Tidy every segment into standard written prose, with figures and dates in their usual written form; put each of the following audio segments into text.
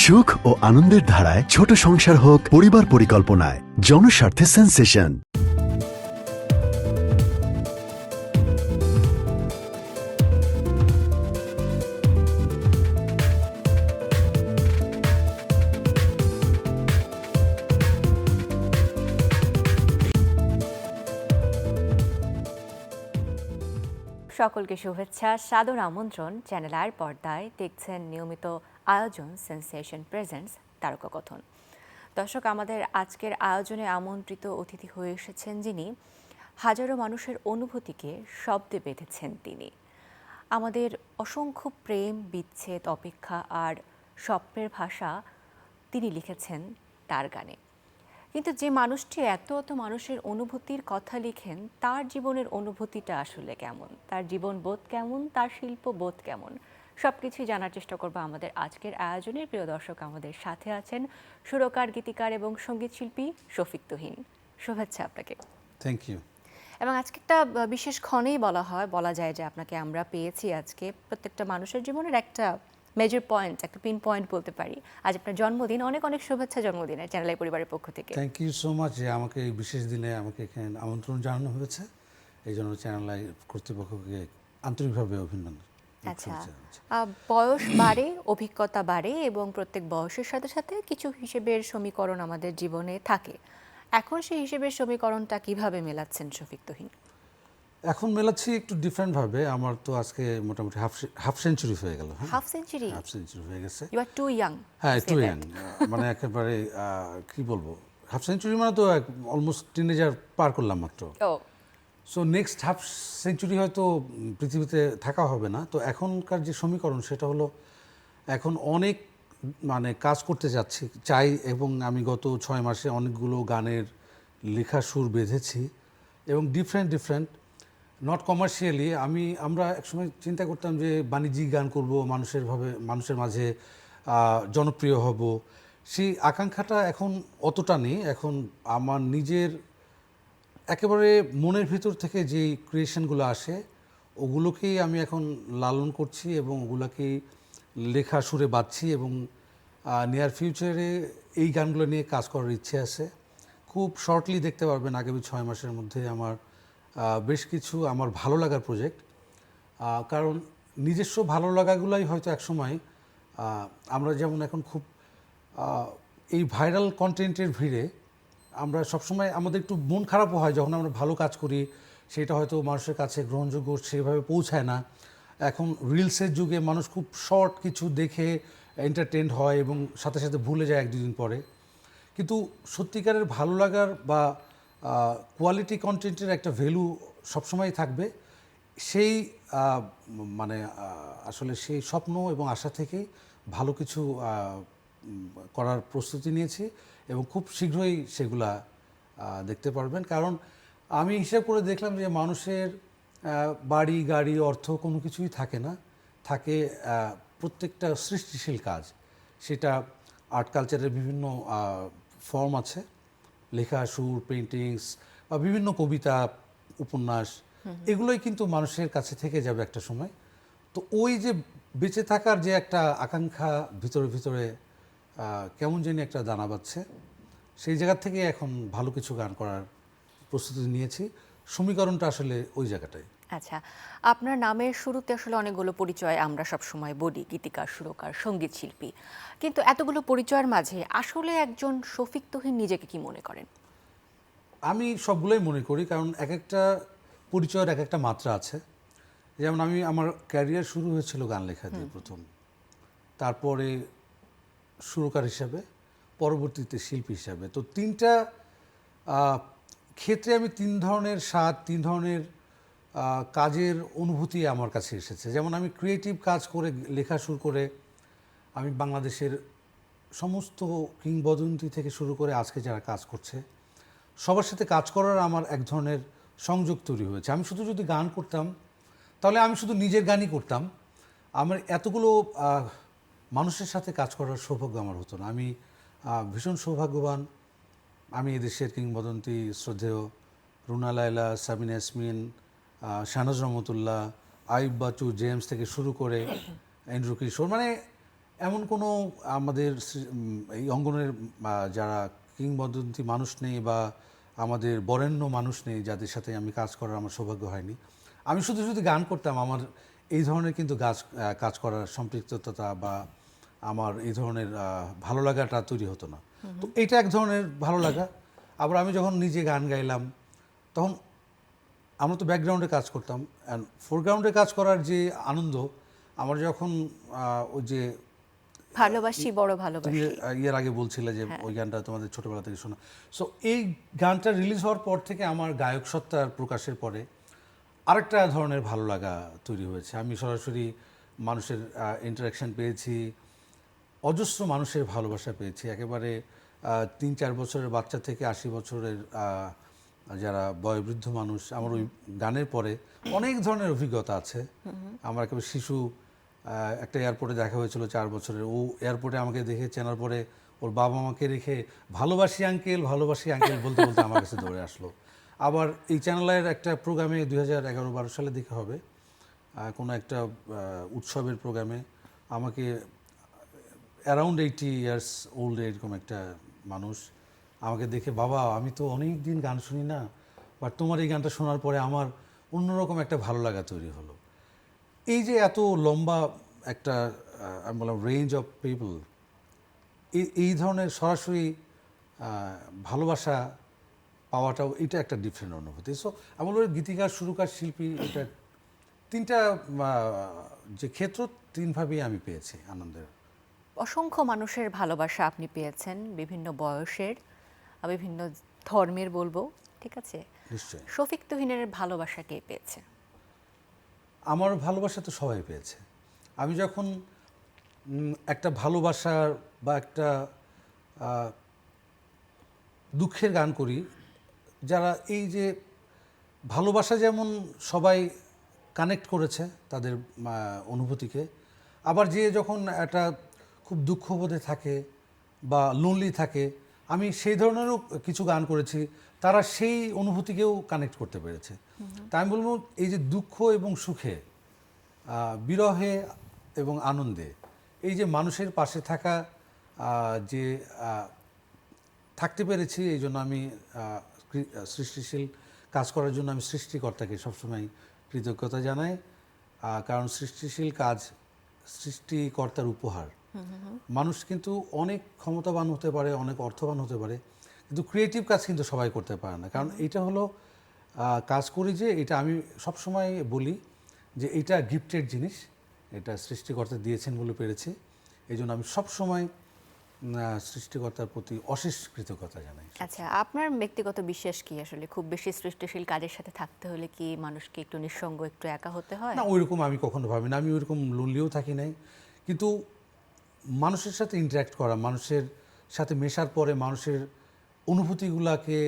সুখ ও আনন্দের ধারায় ছোট সংসার হোক পরিবার পরিকল্পনায় জনস্বার্থে সেন্সেশন। সকলকে শুভেচ্ছা, সাদর আমন্ত্রণ। চ্যানেল আয়ের পর্দায় দেখছেন নিয়মিত আয়োজন সেন্সেশন প্রেজেন্টস তারকাকথন। দর্শক, আমাদের আজকের আয়োজনে আমন্ত্রিত অতিথি হয়ে এসেছেন যিনি হাজারো মানুষের অনুভূতিকে শব্দে বেঁধেছেন। তিনি আমাদের অসংখ্য প্রেম, বিচ্ছেদ, অপেক্ষা আর স্বপ্নের ভাষা তিনি লিখেছেন তার গানে। কিন্তু যে মানুষটি এত মানুষের অনুভূতির কথা লিখেন, তার জীবনের অনুভূতিটা আসলে কেমন, তার জীবন বোধ কেমন, তার শিল্প বোধ কেমন, সব কিছুই জানার চেষ্টা করবো আমাদের আজকের আয়োজনের। প্রিয় দর্শক, আমাদের সাথে আছেন সুরকার, গীতিকার এবং সঙ্গীত শিল্পী শফিক তুহিন। শুভেচ্ছা আপনাকে। Thank you. এবং আজকে একটা বিশেষ ক্ষণেই বলা যায় যে আপনাকে আমরা পেয়েছি আজকে প্রত্যেকটা মানুষের জীবনের একটা মেজর পয়েন্ট, একটা পিন পয়েন্ট বলতে পারি। আজ আপনার জন্মদিন, অনেক অনেক শুভেচ্ছা জন্মদিনের চ্যানেল আই পরিবারের পক্ষ থেকে। থ্যাংক ইউ সো মাচ যে আমাকে এই বিশেষ দিনে আমাকে এখানে আমন্ত্রণ জানানো হয়েছে। এই জন্য চ্যানেল আই কর্তৃপক্ষকে আন্তরিকভাবে অভিনন্দন। আচ্ছা, বয়স বাড়ে, অভিজ্ঞতা বাড়ে এবং প্রত্যেক বয়সের সাথে সাথে কিছু হিসেবের সমীকরণ আমাদের জীবনে থাকে। এখন সেই হিসেবের সমীকরণটা কিভাবে মেলাচ্ছেন শফিক তুহিন? এখন মেলাচ্ছি একটু ডিফারেন্টভাবে। আমার তো আজকে মোটামুটি হাফ সেঞ্চুরি হয়ে গেল। Half century? হাফ সেঞ্চুরি হয়ে গেছে। You are too young. হ্যাঁ, টু ইয়াং, মানে একেবারে কি বলবো, হাফ সেঞ্চুরি মানে তো অলমোস্ট টিনেজার পার করলাম মাত্র। সো নেক্সট হাফ সেঞ্চুরি হয়তো পৃথিবীতে থাকা হবে না। তো এখনকার যে সমীকরণ সেটা হলো, এখন অনেক মানে কাজ করতে চাই এবং আমি গত 6 মাসে অনেকগুলো গানের লেখা সুর বেঁধেছি এবং ডিফারেন্ট নট কমার্শিয়ালি। আমরা একসময় চিন্তা করতাম যে বাণিজ্যিক গান করব, মানুষের মাঝে জনপ্রিয় হব। সেই আকাঙ্ক্ষাটা এখন অতটা নেই। এখন আমার নিজের একেবারে মনের ভিতর থেকে যে ক্রিয়েশনগুলো আসে ওগুলোকেই আমি এখন লালন করছি এবং ওগুলোকেই লেখা সুরে বাঁধছি এবং নিয়ার ফিউচারে এই গানগুলো নিয়ে কাজ করার ইচ্ছে আছে। খুব শর্টলি দেখতে পারবেন আগামী 6 মাসের মধ্যে আমার বেশ কিছু আমার ভালো লাগার প্রজেক্ট। কারণ নিজস্ব ভালো লাগাগুলাই হয়তো একসময় আমরা যেমন এখন খুব এই ভাইরাল কন্টেন্টের ভিড়ে আমরা সবসময় আমাদের একটু মন খারাপও হয় যখন আমরা ভালো কাজ করি, সেটা হয়তো মানুষের কাছে গ্রহণযোগ্য সেভাবে পৌঁছায় না। এখন রিলসের যুগে মানুষ খুব শর্ট কিছু দেখে এন্টারটেইনড হয় এবং সাথে সাথে ভুলে যায় 1-2 দিন পরে। কিন্তু সত্যিকারের ভালো লাগার বা কোয়ালিটি কন্টেন্টের একটা ভ্যালু সবসময় থাকবে। সেই মানে আসলে সেই স্বপ্ন এবং আশা থেকেই ভালো কিছু করার প্রস্তুতি নিয়েছি এবং খুব শীঘ্রই সেগুলা দেখতে পারবেন। কারণ আমি হিসাব করে দেখলাম যে মানুষের বাড়ি, গাড়ি, অর্থ কোনো কিছুই থাকে না, থাকে প্রত্যেকটা সৃষ্টিশীল কাজ। সেটা আর্ট কালচারের বিভিন্ন ফর্ম আছে, লেখা, সুর, পেইন্টিংস বা বিভিন্ন কবিতা, উপন্যাস, এগুলোই কিন্তু মানুষের কাছে থেকে যাবে একটা সময়। তো ওই যে বেঁচে থাকার যে একটা আকাঙ্ক্ষা ভিতরে কেমন জানি একটা দানা বাঁধছে, সেই জায়গা থেকে এখন ভালো কিছু গান করার প্রস্তুতি নিয়েছি। সমীকরণটা আসলে ওই জায়গাটাই। আচ্ছা, আপনার নামের শুরুতে আসলে অনেকগুলো পরিচয় আমরা সব সময় বলি, গীতিকার, সুরকার, সঙ্গীত শিল্পী। কিন্তু এতগুলো পরিচয়ের মাঝে আসলে একজন শফিক তুহিন নিজেকে কি মনে করেন? আমি সবগুলোই মনে করি, কারণ এক একটা পরিচয়ের এক একটা মাত্রা আছে। যেমন আমার ক্যারিয়ার শুরু হয়েছিল গান লেখা দিয়ে প্রথম, তারপরে সুরকার হিসাবে, পরবর্তীতে শিল্পী হিসাবে। তো 3টা ক্ষেত্রে আমি 3 ধরনের স্বাদ, 3 ধরনের কাজের অনুভূতি আমার কাছে এসেছে। যেমন আমি ক্রিয়েটিভ কাজ করে লেখা শুরু করে আমি বাংলাদেশের সমস্ত কিংবদন্তি থেকে শুরু করে আজকে যারা কাজ করছে সবার সাথে কাজ করার আমার এক ধরনের সংযোগ তৈরি হয়েছে। আমি শুধু যদি গান করতাম তাহলে আমি শুধু নিজের গানই করতাম, আমার এতগুলো মানুষের সাথে কাজ করার সৌভাগ্য আমার হতো না। আমি ভীষণ সৌভাগ্যবান। আমি এদেশের কিংবদন্তি শ্রদ্ধেয় রুনা লায়লা, সাবিনা ইয়াসমিন, শাহনাজ রহমতুল্লাহ, আইয়ুব বাচ্চু, জেমস থেকে শুরু করে এন্ড্রু কিশোর, মানে এমন কোনো আমাদের এই অঙ্গনের যারা কিংবদন্তি মানুষ নেই বা আমাদের বরেণ্য মানুষ নেই যাদের সাথে আমি কাজ করার আমার সৌভাগ্য হয়নি। আমি শুধু শুধু গান করতাম, আমার এই ধরনের কিন্তু কাজ করার সম্পৃক্ততা বা আমার এই ধরনের ভালো লাগাটা তৈরি হতো না। তো এইটা এক ধরনের ভালো লাগা। আবার আমি যখন নিজে গান গাইলাম তখন আমরা তো ব্যাকগ্রাউন্ডে কাজ করতাম, অ্যান্ড ফোরগ্রাউন্ডে কাজ করার যে আনন্দ, আমার যখন ওই যে ভালোবাসি বড় তুমি ভালোবাসি, ইয়ের আগে বলছিলে যে ওই গানটা তোমাদের ছোটবেলা থেকে শোনা, সো এই গানটা রিলিজ হওয়ার পর থেকে আমার গায়ক সত্তার প্রকাশের পরে আরেকটা ধরনের ভালো লাগা তৈরি হয়েছে। আমি সরাসরি মানুষের ইন্টারাকশন পেয়েছি, অজস্র মানুষের ভালোবাসা পেয়েছি, একেবারে 3-4 বছরের বাচ্চা থেকে 80 বছরের যারা বয়োবৃদ্ধ মানুষ। আমার ওই গানের পরে অনেক ধরনের অভিজ্ঞতা আছে। আমার একেবারে শিশু একটা এয়ারপোর্টে দেখা হয়েছিল 4 বছরের, ও এয়ারপোর্টে আমাকে দেখে চেনার পরে ওর বাবা আমাকে রেখে ভালোবাসি আঙ্কেল বলতে বলতে আমার কাছে দৌড়ে আসলো। আবার এই চ্যানেলের একটা প্রোগ্রামে 2011-12 সালে দেখে হবে, কোনো একটা উৎসবের প্রোগ্রামে আমাকে অ্যারাউন্ড 80 ইয়ার্স ওল্ড এরকম একটা মানুষ আমাকে দেখে, বাবা আমি তো অনেক দিন গান শুনি না, বাট তোমার এই গানটা শোনার পরে আমার অন্যরকম একটা ভালো লাগা তৈরি হলো। এই যে এত লম্বা একটা আমি বললাম রেঞ্জ অফ পিপল, এই ধরনের সরাসরি ভালোবাসা পাওয়াটাও এটা একটা ডিফারেন্ট অনুভূতি। সো আমি বলবো গীতিকার, সুরকার, শিল্পী, এটা তিনটা যে ক্ষেত্র, তিনভাবেই আমি পেয়েছি আনন্দের। অসংখ্য মানুষের ভালোবাসা আপনি পেয়েছেন, বিভিন্ন বয়সের, বিভিন্ন ধর্মের বলবো, ঠিক আছে। নিশ্চয়ই শফিক তুহিনের ভালোবাসা কে পেয়েছে? আমার ভালোবাসা তো সবাই পেয়েছে। আমি যখন একটা ভালোবাসার বা একটা দুঃখের গান করি, যারা এই যে ভালোবাসা যেমন সবাই কানেক্ট করেছে তাদের অনুভূতিকে, আবার যে যখন একটা খুব দুঃখবোধে থাকে বা লোনলি থাকে, আমি সেই ধরনেরও কিছু গান করেছি, তারা সেই অনুভূতিকেও কানেক্ট করতে পেরেছে। তাই আমি বলবো এই যে দুঃখ এবং সুখে, বিরহে এবং আনন্দে, এই যে মানুষের পাশে থাকা, যে থাকতে পেরেছি, এই জন্য আমি সৃষ্টিশীল কাজ করার জন্য আমি সৃষ্টিকর্তাকে সবসময় কৃতজ্ঞতা জানাই। কারণ সৃষ্টিশীল কাজ সৃষ্টিকর্তার উপহার। মানুষ কিন্তু অনেক ক্ষমতাবান হতে পারে, অনেক অর্থবান হতে পারে, কিন্তু ক্রিয়েটিভ কাজ কিন্তু সবাই করতে পারে না। কারণ এটা হলো কাজ করি যে, এটা আমি সবসময় বলি যে এটা গিফটেড জিনিস, এটা সৃষ্টিকর্তা দিয়েছেন বলে পেরেছি। এই জন্য আমি সবসময় সৃষ্টিকর্তার প্রতি অশেষ কৃতজ্ঞতা জানাই। আচ্ছা, আপনার ব্যক্তিগত বিশ্বাস কি আসলে খুব বেশি সৃষ্টিশীল কাজের সাথে থাকতে হলে কি মানুষকে একটু নিঃসঙ্গ, একটু একা হতে হয়? না, ওইরকম আমি কখনো ভাবি না। আমি ওইরকম লোনলিও থাকি নাই, কিন্তু মানুষের সাথে ইন্টারাক্ট করা, মানুষের সাথে মেশার পরে মানুষের অনুভূতিগুলোকে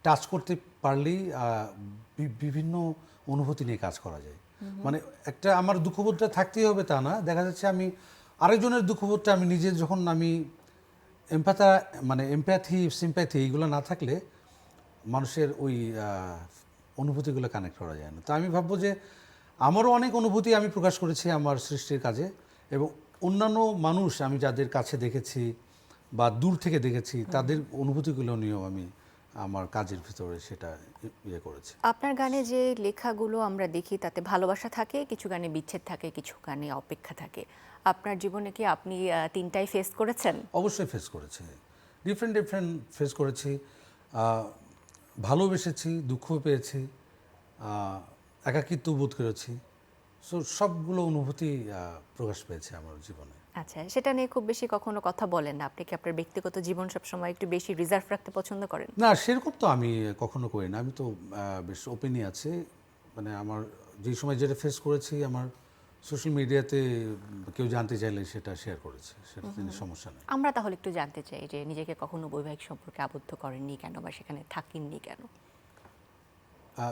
টাচ করতে পারলেই বিভিন্ন অনুভূতি নিয়ে কাজ করা যায়। মানে একটা আমার দুঃখবোধটা থাকতেই হবে তা না, দেখা যাচ্ছে আমি আরেকজনের দুঃখবোধটা আমি নিজে যখন আমি এমপ্যাথি, সিম্প্যাথি এইগুলো না থাকলে মানুষের ওই অনুভূতিগুলো কানেক্ট করা যায় না। তো আমি ভাববো যে আমারও অনেক অনুভূতি আমি প্রকাশ করেছি আমার সৃষ্টির কাজে, এবং অন্যান্য মানুষ আমি যাদের কাছে দেখেছি বা দূর থেকে দেখেছি, তাদের অনুভূতিগুলো নিয়েও আমি আমার কাজের ভিতরে সেটা ইয়ে করেছি। আপনার গানে যে লেখাগুলো আমরা দেখি তাতে ভালোবাসা থাকে, কিছু গানে বিচ্ছেদ থাকে, কিছু গানে অপেক্ষা থাকে। আপনার জীবনে কি আপনি তিনটাই ফেস করেছেন? অবশ্যই ফেস করেছি, ডিফারেন্ট ফেস করেছি। ভালোবেসেছি, দুঃখ পেয়েছি, একাকিত্ব বোধ করেছি। সো সবগুলো অনুভূতি প্রকাশ পেয়েছে আমার জীবনে। আচ্ছা, সেটা নিয়ে খুব বেশি কখনো কথা বলেন না? আপনি কি আপনার ব্যক্তিগত জীবন সবসময় একটু বেশি রিজার্ভ রাখতে পছন্দ করেন? না, সেরকম তো আমি কখনো করি না। আমি তো বেশ ওপেনই আছি। মানে আমার যেই সময় যেটা ফেস করেছি, আমার সোশ্যাল মিডিয়াতে কেউ জানতে চাইলে সেটা শেয়ার করেছে, সেটা তিনি সমস্যা নেই। আমরা তাহলে একটু জানতে চাই যে নিজেকে কখনো বৈবাহিক সম্পর্কে আবদ্ধ করেননি কেন, বা সেখানে থাকেননি কেন?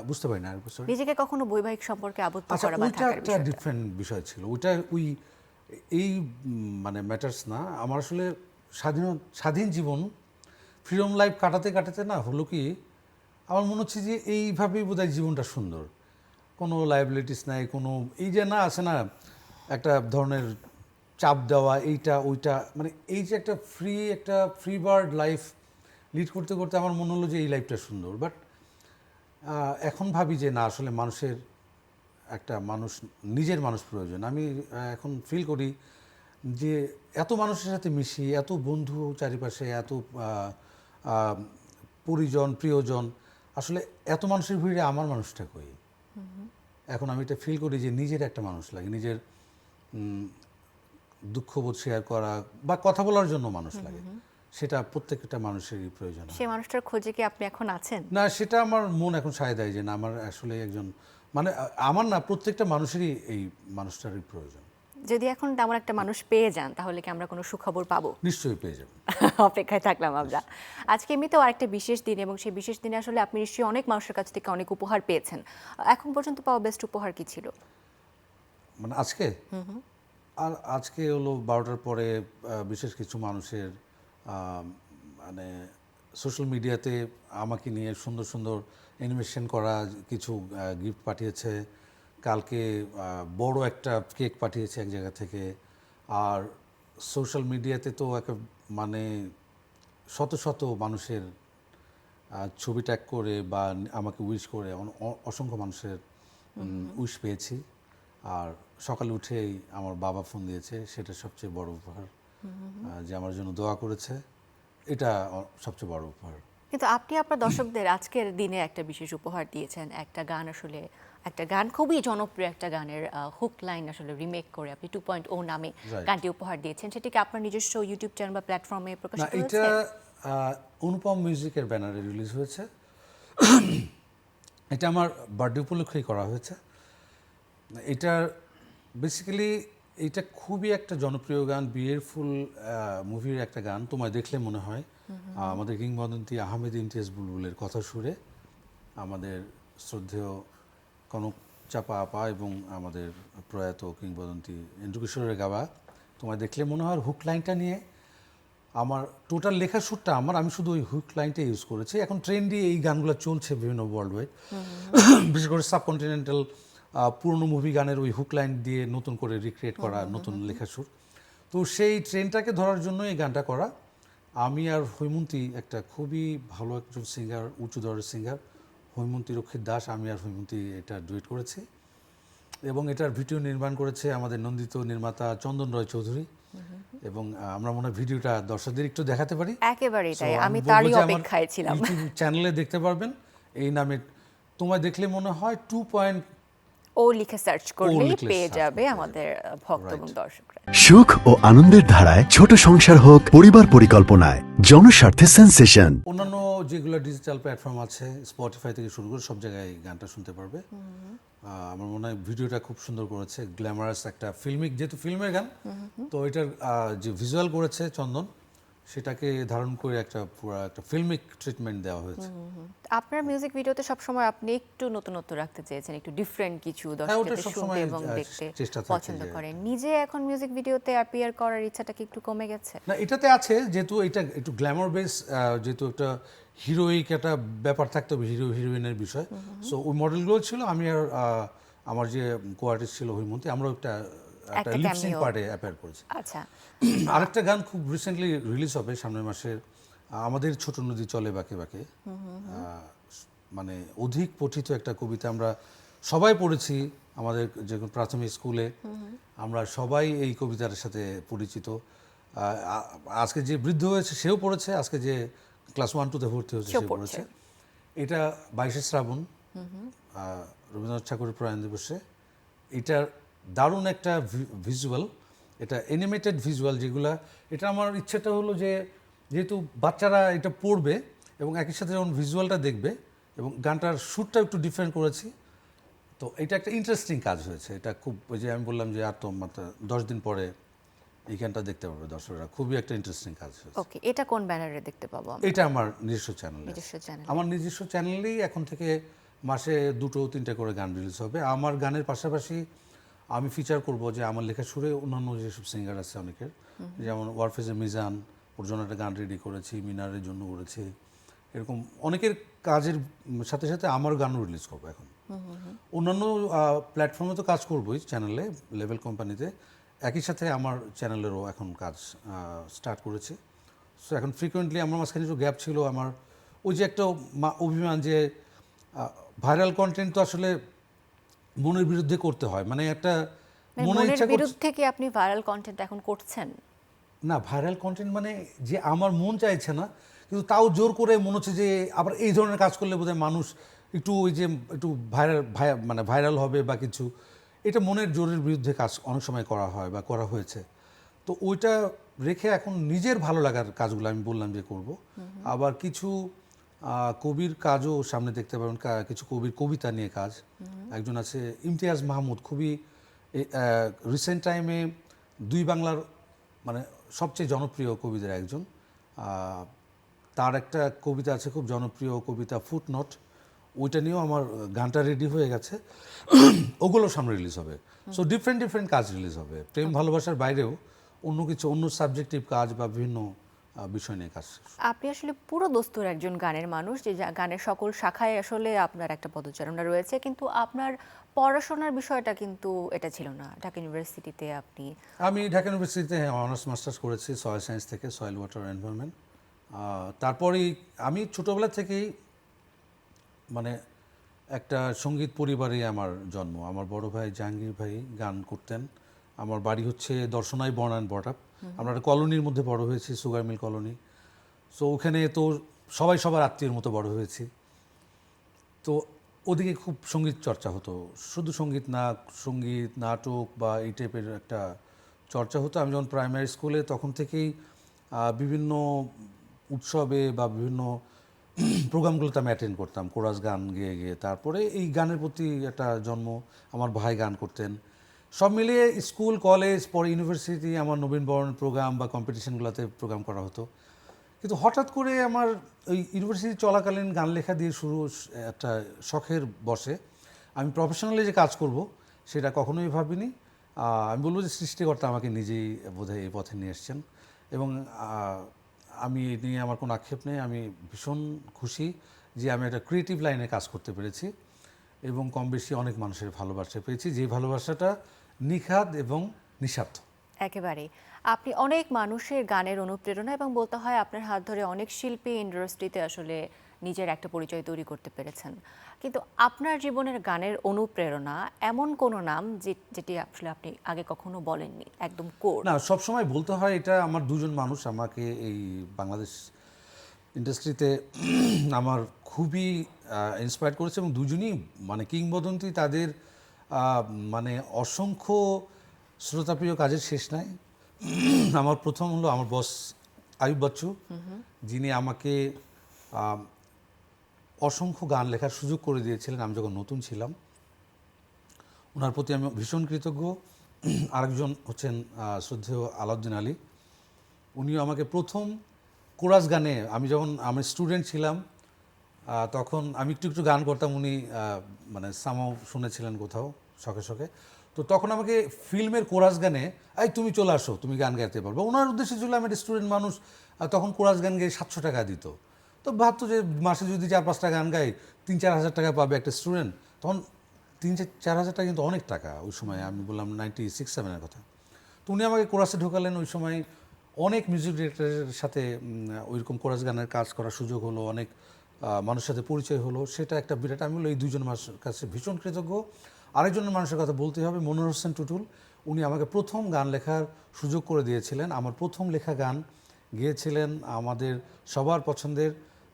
বুঝতে পারি না আর বুঝতে পারি। নিজেকে কখনো বৈবাহিক সম্পর্কে আবদ্ধ আচ্ছা, করা বা ওইটা থাকার একটা বিষয়টা? ডিফারেন্ট বিষয় ছিল। ওইটা এই মানে ম্যাটার্স না। আমার আসলে স্বাধীন জীবন, ফ্রিডম লাইফ কাটাতে কাটাতে না হলো কি, আমার মনে হচ্ছে যে এইভাবেই বোধহয় জীবনটা সুন্দর। কোনো লায়াবিলিটিস নাই, কোনো এই যে না আছে না একটা ধরনের চাপ দেওয়া এইটা ওইটা, মানে এই যে একটা ফ্রি বার্ড লাইফ লিড করতে করতে আমার মনে হলো যে এই লাইফটা সুন্দর। বাট এখন ভাবি যে না, আসলে মানুষের একটা নিজের মানুষ প্রয়োজন। আমি এখন ফিল করি যে এত মানুষের সাথে মিশি, এত বন্ধু চারিপাশে, এত পরিজন প্রিয়জন, আসলে এত মানুষের ভিড়ে আমার মানুষটা কই। এখন আমি এটা ফিল করি যে নিজের একটা মানুষ লাগে, নিজের দুঃখবোধ শেয়ার করা বা কথা বলার জন্য মানুষ লাগে, সেটা প্রত্যেকটা মানুষেরই প্রয়োজন। সেই মানুষটার খোঁজে কি আপনি এখন আছেন? না, সেটা আমার মন এখন সায় দেয় যে না, আমার আসলে একজন, মানে আমার না, প্রত্যেকটা মানুষেরই এই মানুষটারই প্রয়োজন। যদি এখন তেমন একটা মানুষ পেয়ে যান, তাহলে কি আমরা কোনো সুখবর পাবো? নিশ্চয়ই পেয়ে যাবেন। অপেক্ষায় থাকলাম আমরা। আজকে এমনিতেও আরেকটা বিশেষ দিন, এবং সেই বিশেষ দিনে আসলে আপনি নিশ্চয়ই অনেক মানুষের কাছ থেকে অনেক উপহার পেয়েছেন। এখন পর্যন্ত পাওয়া বেস্ট উপহার কি ছিল? মানে আজকে আর আজকে হলো 12টার পরে বিশেষ কিছু মানুষের মানে সোশ্যাল মিডিয়াতে আমাকে নিয়ে সুন্দর সুন্দর অ্যানিমেশন করা কিছু গিফট পাঠিয়েছে। কালকে বড় একটা কেক পাঠিয়েছে এক জায়গা থেকে। আর সোশ্যাল মিডিয়াতে তো মানে শত শত মানুষের ছবি ট্যাগ করে বা আমাকে উইশ করে অসংখ্য মানুষের উইশ পেয়েছি। আর সকালে উঠেই আমার বাবা ফোন দিয়েছে, সেটা সবচেয়ে বড় উপহার, যে আমার জন্য দোয়া করেছে, এটা সবচেয়ে বড় উপহার। কিন্তু আপনি আপনার দর্শকদের আজকের দিনে একটা বিশেষ উপহার দিয়েছেন, একটা গান, আসলে একটা গান, খুবই জনপ্রিয় একটা গানের হুক লাইন আসলে রিমেক করে আপনি 2.0 নামে গানটি উপহার দিয়েছেন। সেটি কি আপনার নিজস্ব ইউটিউব চ্যানেল বা প্ল্যাটফর্মে প্রকাশিত হয়েছে? এটা অনুপম মিউজিকের ব্যানারে রিলিজ হয়েছে। এটা আমার বার্থডে উপলক্ষেই করা হয়েছে। এটা বেসিক্যালি এটা খুবই একটা জনপ্রিয় গান, বিয়ের ফুল মুভির একটা গান, তোমায় দেখলে মনে হয়। আমাদের কিংবদন্তি আহমেদ ইমতিয়াজ বুলবুলের কথা সুরে আমাদের শ্রদ্ধেয় কনক চাপা আপা এবং আমাদের প্রয়াত কিংবদন্তি এন্ড্রু কিশোরের গাওয়া তোমায় দেখলে মনে হয়। হুক লাইনটা নিয়ে আমার টোটাল লেখার সুরটা আমি শুধু ওই হুক লাইনটা ইউজ করেছি। এখন ট্রেন্ডি এই গানগুলো চলছে বিভিন্ন ওয়ার্ল্ড ওয়াইড, বিশেষ করে সাবকন্টিনেন্টাল পুরনো মুভি গানের ওই হুক লাইন দিয়ে নতুন করে রিক্রিয়েট করা নতুন লেখার সুর। তো সেই ট্রেনটাকে ধরার জন্য এই গানটা করা। আমি আর হৈমন্তী, একটা খুবই ভালো একজন সিঙ্গার, উঁচু দরের সিঙ্গার, হৈমন্তী রক্ষিত দাস, আমি আর হৈমন্তী এটা ডুয়েট করেছি। এবং এটার ভিডিও নির্মাণ করেছে আমাদের নন্দিত নির্মাতা চন্দন রয় চৌধুরী। এবং আমরা মনে হয় ভিডিওটা দর্শকদের একটু দেখাতে পারি। একেবারেই তাই, আমি তারই অপেক্ষায় ছিলাম। ইউটিউব চ্যানেলে দেখতে পারবেন এই নামে, তোমায় দেখলে মনে হয় 2.0 লিখে সার্চ করলেই পেয়ে যাবে আমাদের ভক্ত এবং দর্শকরা। সুখ ও আনন্দের ধারায় ছোট সংসার হোক পরিবার পরিকল্পনায়, জনস্বার্থে সেন্সেশন। অন্যান্য যেগুলো ডিজিটাল প্ল্যাটফর্ম আছে, স্পটিফাই থেকে শুরু করে সব জায়গায় গানটা শুনতে পারবে। আমার মনে হয় ভিডিওটা খুব সুন্দর করেছে, গ্ল্যামারাস একটা ফিল্মিক, যেহেতু ফিল্মের গান, তো এটার যে ভিজুয়াল করেছে চন্দন, সেটাকে ধারণ করে একটা পুরো একটা ফিল্মিক ট্রিটমেন্ট দেওয়া হয়েছে। আপনার মিউজিক ভিডিওতে সবসময় আপনি একটু নতুনত্ব রাখতে চেয়েছেন, একটু ডিফারেন্ট কিছু দর্শকদের শুনতে এবং দেখতে পছন্দ করেন। নিজে এখন মিউজিক ভিডিওতে অ্যাপিয়ার করার ইচ্ছাটা কি একটু কমে গেছে? না, এটাতে আছে, যেহেতু এটা একটু গ্ল্যামার বেস, যেহেতু একটা হিরোইক একটা ব্যাপার থাকতো, হিরো হিরোইনের বিষয়। সো ওই মডেলগুলো ছিল, আমি আর আমার যে কো আর্টিস্ট ছিল হৈমন্তী, আমরা একটা লিপসিং পার্টে অ্যাপিয়ার করেছি। আচ্ছা, আরেকটা গান খুব রিসেন্টলি রিলিজ হবে সামনের মাসের, আমাদের ছোট নদী চলে বাঁকে বাঁকে, মানে অধিক পঠিত একটা কবিতা, আমরা সবাই পড়েছি আমাদের যে প্রাথমিক স্কুলে, আমরা সবাই এই কবিতার সাথে পরিচিত। আজকে যে বৃদ্ধ হয়েছে সেও পড়েছে, আজকে যে ক্লাস 1-2-তে ভর্তি হয়েছে সেও পড়েছে। এটা 22শে শ্রাবণ, রবীন্দ্রনাথ ঠাকুরের প্রয়াণ দিবসে। এটার দারুণ একটা ভিজুয়াল, এটা অ্যানিমেটেড ভিজুয়াল যেগুলা, এটা আমার ইচ্ছেটা হলো যে যেহেতু বাচ্চারা এটা পড়বে এবং একই সাথে যখন ভিজুয়ালটা দেখবে, এবং গানটার সুরটা একটু ডিফারেন্ট করেছি, তো এটা একটা ইন্টারেস্টিং কাজ হয়েছে। এটা খুব, ওই যে আমি বললাম যে আর তো মাত্র 10 দিন পরে এই গানটা দেখতে পারবে দর্শকরা, খুবই একটা ইন্টারেস্টিং কাজ হয়েছে। ওকে, এটা কোন ব্যানারে দেখতে পাবো আমরা? এটা আমার নিজস্ব চ্যানেলে, আমার নিজস্ব চ্যানেলেই এখন থেকে মাসে 2-3টা করে গান রিলিজ হবে। আমার গানের পাশাপাশি আমি ফিচার করব যে আমার লেখা সুরে অন্যান্য যেসব সিঙ্গার আছে অনেকের, যেমন ওয়ারফেজে মিজান, ওর জন্য একটা গান রেডি করেছি, মিনারের জন্য করেছি, এরকম অনেকের কাজের সাথে সাথে আমার গানও রিলিজ করবো এখন। অন্যান্য প্ল্যাটফর্মে তো কাজ করবোই, চ্যানেলে, লেভেল কোম্পানিতে, একই সাথে আমার চ্যানেলেরও এখন কাজ স্টার্ট করেছে। সো এখন ফ্রিকোয়েন্টলি আমার মাঝখানে যে গ্যাপ ছিল, আমার ওই যে একটা অভিমান যে ভাইরাল কন্টেন্ট তো আসলে মনের বিরুদ্ধে করতে হয়, মানে একটা মানে মনে মনের ইচ্ছা করছে বিরুদ্ধে কি আপনি ভাইরাল কন্টেন্ট এখন করছেন? না, ভাইরাল কন্টেন্ট মানে যে আমার মন চাইছে না, কিন্তু তাও জোর করে মনে হচ্ছে যে আবার এই ধরনের কাজ করলে বোধহয় মানুষ একটু ওই যে একটু মানে ভাইরাল হবে বা কিছু, এটা মনের জোরের বিরুদ্ধে কাজ অনেক সময় করা হয় বা করা হয়েছে। তো ওইটা রেখে এখন নিজের ভালো লাগার কাজগুলো আমি বললাম যে করব। আবার কিছু কবির কাজও সামনে দেখতে পাবেন, কিছু কবির কবিতা নিয়ে কাজ। একজন আছে ইমতিয়াজ মাহমুদ, খুবই রিসেন্ট টাইমে দুই বাংলার মানে সবচেয়ে জনপ্রিয় কবিদের একজন। তার একটা কবিতা আছে খুব জনপ্রিয় কবিতা ফুটনোট, ওইটা নিয়েও আমার গানটা রেডি হয়ে গেছে। ওগুলো সামনে রিলিজ হবে। সো ডিফারেন্ট ডিফারেন্ট কাজ রিলিজ হবে, প্রেম ভালোবাসার বাইরেও অন্য কিছু, অন্য সাবজেক্টিভ কাজ বা বিভিন্ন বিষয় নিয়ে কাজ। আপনি আসলে পুরো দস্তুর একজন গানের মানুষ, যে গানের সকল শাখায় আসলে আপনার একটা পদচারণা রয়েছে, কিন্তু আপনার পড়াশোনার বিষয়টা কিন্তু এটা ছিল না। ঢাকা ইউনিভার্সিটিতে আপনি আমি ঢাকা ইউনিভার্সিটিতে অনার্স মাস্টার্স করেছি সয়েল সায়েন্স থেকে, সয়েল ওয়াটার এনভায়রনমেন্ট। তারপরেই আমি ছোটোবেলা থেকেই মানে একটা সঙ্গীত পরিবারে আমার জন্ম। আমার বড় ভাই জাহাঙ্গীর ভাই গান করতেন। আমার বাড়ি হচ্ছে দর্শনাই বর্ন অ্যান্ড বট আপ। আমরা একটা কলোনির মধ্যে বড় হয়েছি, সুগার মিল কলোনি। সো ওখানে তো সবাই সবার আত্মীয়ের মতো বড় হয়েছি। তো ওদিকে খুব সঙ্গীত চর্চা হতো, শুধু সঙ্গীত না, সঙ্গীত নাটক বা এই টাইপের একটা চর্চা হতো। আমি যখন প্রাইমারি স্কুলে তখন থেকেই বিভিন্ন উৎসবে বা বিভিন্ন প্রোগ্রামগুলোতে আমি অ্যাটেন্ড করতাম, কোরাস গান গেয়ে গিয়ে। তারপরে এই গানের প্রতি একটা জন্ম, আমার ভাই গান করতেন। সব মিলিয়ে স্কুল, কলেজ, পরে ইউনিভার্সিটি আমার নবীনবরণ প্রোগ্রাম বা কম্পিটিশনগুলোতে প্রোগ্রাম করা হতো। কিন্তু হঠাৎ করে আমার ওই ইউনিভার্সিটি চলাকালীন গান লেখা দিয়ে শুরু একটা শখের বসে। আমি প্রফেশনালি যে কাজ করব সেটা কখনোই ভাবিনি। আমি বলবো যে সৃষ্টিকর্তা আমাকে নিজেই বোধহয় এই পথে নিয়ে এসছেন, এবং আমি এ নিয়ে আমার কোনো আক্ষেপ নেই। আমি ভীষণ খুশি যে আমি একটা ক্রিয়েটিভ লাইনে কাজ করতে পেরেছি এবং কম বেশি অনেক মানুষের ভালোবাসা পেয়েছি, যে ভালোবাসাটা নিখাদ এবং নিঃস্বার্থ। একেবারেই আপনি অনেক মানুষের গানের অনুপ্রেরণা, এবং বলতে হয় আপনার হাত ধরে অনেক শিল্পী ইন্ডাস্ট্রিতে আসলে নিজের একটা পরিচয় তৈরি করতে পেরেছেন। কিন্তু আপনার জীবনের গানের অনুপ্রেরণা এমন কোনো নাম যেটি আসলে আপনি আগে কখনো বলেননি, একদম কোর? না, সবসময় বলতে হয় এটা আমার দুজন মানুষ আমাকে এই বাংলাদেশ ইন্ডাস্ট্রিতে আমার খুবই ইন্সপায়ার করেছে, এবং দুজনই মানে কিংবদন্তি। তাদের মানে অসংখ্য শ্রোতাপ্রিয় কাজের শেষ নাই। আমার প্রথম হলো আমার বস আয়ুব বাচ্চু, যিনি আমাকে অসংখ্য গান লেখার সুযোগ করে দিয়েছিলেন আমি যখন নতুন ছিলাম। ওনার প্রতি আমি ভীষণ কৃতজ্ঞ। আরেকজন হচ্ছেন শ্রদ্ধেয় আলাউদ্দিন আলী, উনিও আমাকে প্রথম কোরাস গানে, আমি যখন আমি স্টুডেন্ট ছিলাম তখন আমি একটু একটু গান করতাম, উনি মানে সামাও শুনেছিলেন কোথাও শখে শখে। তো তখন আমাকে ফিল্মের কোরাস গানে, এই তুমি চলে আসো, তুমি গান গাইতে পারবে। ওনার উদ্দেশ্য ছিল আমি একটা স্টুডেন্ট মানুষ, তখন কোরাস গান গেয়ে 700 টাকা দিত। তো ভাবতো যে মাসে যদি 4-5টা গান গাই 3-4 হাজার টাকা পাবে একটা স্টুডেন্ট। তখন 3-4 হাজার টাকা কিন্তু অনেক টাকা ওই সময়, আমি বললাম 96-97 কথা। তো উনি আমাকে কোরাসে ঢোকালেন। ওই সময় অনেক মিউজিক ডিরেক্টরের সাথে ওইরকম কোরাস গানের কাজ করার সুযোগ হলো, অনেক মানুষের সাথে পরিচয় হলো, সেটা একটা বিরাট। আমি বললো এই দুজন মানুষের কাছে ভীষণ কৃতজ্ঞ। আরেকজনের মানুষের কথা বলতে হবে, মনোয়ার হোসেন টুটুল। উনি আমাকে প্রথম গান লেখার সুযোগ করে দিয়েছিলেন। আমার প্রথম লেখা গান গেয়েছিলেন আমাদের সবার পছন্দের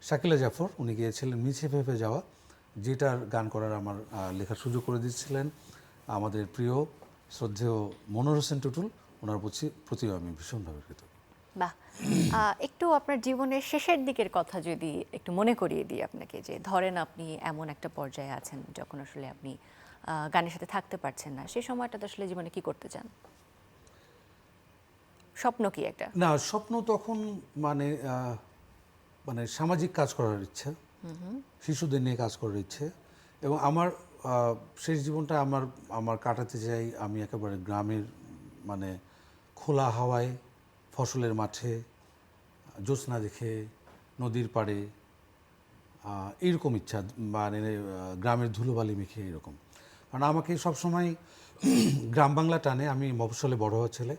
শাকিলা জাফর, উনি গিয়েছিলেন মিছে ভেবে যাওয়া, যেটার গান করার আমার লেখার সুযোগ করে দিয়েছিলেন আমাদের প্রিয় শ্রদ্ধেয় মনোয়ার হোসেন টুটুল। ওনার প্রতিও আমি ভীষণভাবে কৃতজ্ঞ। বাহ, একটু আপনার জীবনের শেষের দিকের কথা যদি একটু মনে করিয়ে দিই আপনাকে, যে ধরেন আপনি এমন একটা পর্যায়ে আছেন যখন আসলে আপনি গানের সাথে থাকতে পারছেন না, সেই সময়টাতে আসলে জীবনে কি করতে চান? স্বপ্ন কি একটা? না, স্বপ্ন তখন মানে মানে সামাজিক কাজ করার ইচ্ছা, শিশুদের নিয়ে কাজ করার ইচ্ছে। এবং আমার শেষ জীবনটা আমার কাটাতে চাই আমি একেবারে গ্রামের, মানে খোলা হাওয়ায়, ফসলের মাঠে, জ্যোৎস্না দেখে, নদীর পাড়ে, এইরকম ইচ্ছা, মানে গ্রামের ধুলোবালি মেখে এরকম। কারণ আমাকে সবসময় গ্রাম বাংলা টানে। আমি মফস্বলে বড় হওয়া ছেলে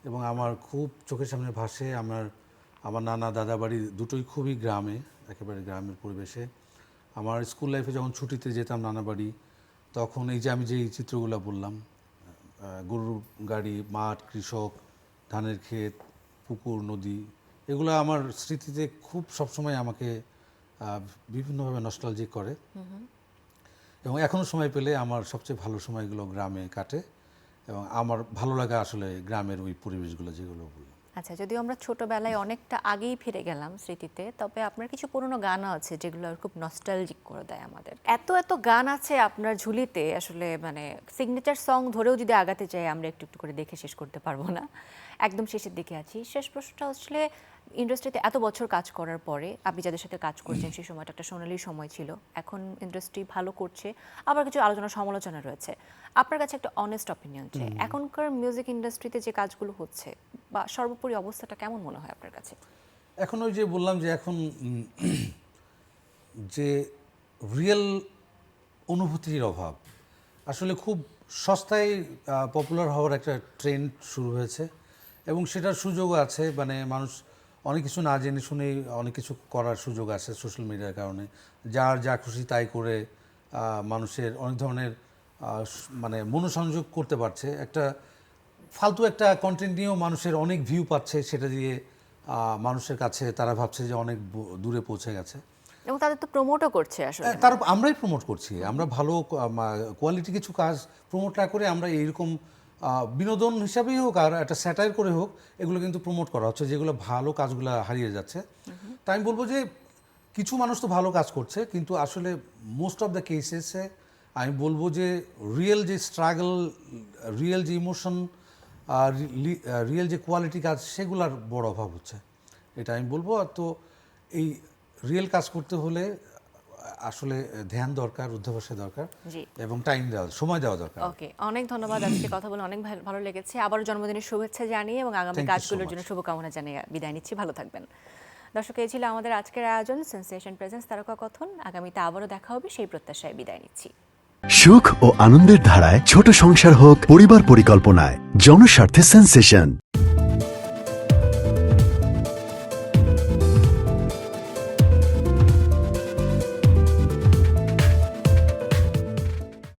এবং আমার খুব চোখের সামনে ভাসে আমার নানা দাদা বাড়ি দুটোই খুবই গ্রামে, একেবারে গ্রামের পরিবেশে। আমার স্কুল লাইফে যখন ছুটিতে যেতাম নানা বাড়ি, তখন এই যে আমি যে চিত্রগুলো বললাম, গরুর গাড়ি, মাঠ, কৃষক, ধানের ক্ষেত, পুকুর, নদী, এগুলো আমার স্মৃতিতে খুব সবসময় আমাকে বিভিন্নভাবে নস্টালজিক করে। এবং এখনও সময় পেলে আমার সবচেয়ে ভালো সময়গুলো গ্রামে কাটে এবং আমার ভালো লাগা আসলে গ্রামের ওই পরিবেশগুলো যেগুলো বললাম। আচ্ছা, যদিও আমরা ছোটবেলায় অনেকটা আগেই ফিরে গেলাম স্মৃতিতে, তবে আপনার কিছু পুরনো গানও আছে যেগুলো খুব নস্টালজিক করে দেয় আমাদের। এত এত গান আছে আপনার ঝুলিতে, আসলে মানে সিগনেচার সং ধরেও যদি আগাতে চাই আমরা একটু একটু করে দেখে শেষ করতে পারবো না। একদম শেষের দিকে আছি। শেষ প্রশ্নটা আসলে, ইন্ডাস্ট্রিতে এত বছর কাজ করার পরে আপনি যাদের সাথে কাজ করছেন সেই সময়টা একটা সোনালি সময় ছিল, এখন ইন্ডাস্ট্রি ভালো করছে, আবার কিছু আলোচনা সমালোচনা রয়েছে। আপনার কাছে একটা অনেস্ট অপিনিয়ন চাই, এখনকার মিউজিক ইন্ডাস্ট্রিতে যে কাজগুলো হচ্ছে বা সর্বোপরি অবস্থাটা কেমন মনে হয় আপনার কাছে? এখন ওই যে বললাম যে এখন যে রিয়েল অনুভূতির অভাব, আসলে খুব সস্তায় পপুলার হওয়ার একটা ট্রেন্ড শুরু হয়েছে এবং সেটার সুযোগও আছে। মানে মানুষ অনেক কিছু না জেনে শুনেই অনেক কিছু করার সুযোগ আছে সোশ্যাল মিডিয়ার কারণে। যার যা খুশি তাই করে মানুষের অনেক ধরনের মানে মনোসংযোগ করতে পারছে। একটা ফালতু একটা কন্টেন্ট নিয়েও মানুষের অনেক ভিউ পাচ্ছে, সেটা দিয়ে মানুষের কাছে তারা ভাবছে যে অনেক দূরে পৌঁছে গেছে এবং তাদের তো প্রমোটও করছে আসলে। তার আমরাই প্রমোট করছি। আমরা ভালো কোয়ালিটি কিছু কাজ প্রমোট না করে আমরা এইরকম বিনোদন হিসাবেই হোক আর একটা স্যাটায়ার করে হোক, এগুলো কিন্তু প্রমোট করা হচ্ছে, যেগুলো ভালো কাজগুলো হারিয়ে যাচ্ছে। তাই আমি বলবো যে কিছু মানুষ তো ভালো কাজ করছে, কিন্তু আসলে মোস্ট অফ দ্য কেসেসে আমি বলবো যে রিয়েল যে স্ট্রাগল, রিয়েল যে ইমোশন, রিয়েল যে কোয়ালিটি কাজ, সেগুলোর বড় অভাব হচ্ছে, এটা আমি বলবো। তো এই রিয়েল কাজ করতে হলে আসলে ধ্যান দরকার, অধ্যবসায় দরকার এবং সময় দেওয়া দরকার। ওকে, অনেক ধন্যবাদ। আজকে কথা বলে অনেক ভালো লেগেছে। আবারও জন্মদিনের শুভেচ্ছা জানিয়ে এবং আগামী কাজগুলোর জন্য শুভকামনা জানিয়ে বিদায় নিচ্ছি। ভালো থাকবেন দর্শক। এই ছিল আমাদের আজকের আয়োজন সেন্সেশন প্রেজেন্স তারকা কথন। আগামীতে আবারও দেখা হবে সেই প্রত্যাশায় বিদায় নিচ্ছি। সুখ ও আনন্দের ধারায় ছোট সংসার হোক পরিবার পরিকল্পনায়, জনস্বার্থে সেন্সেশন।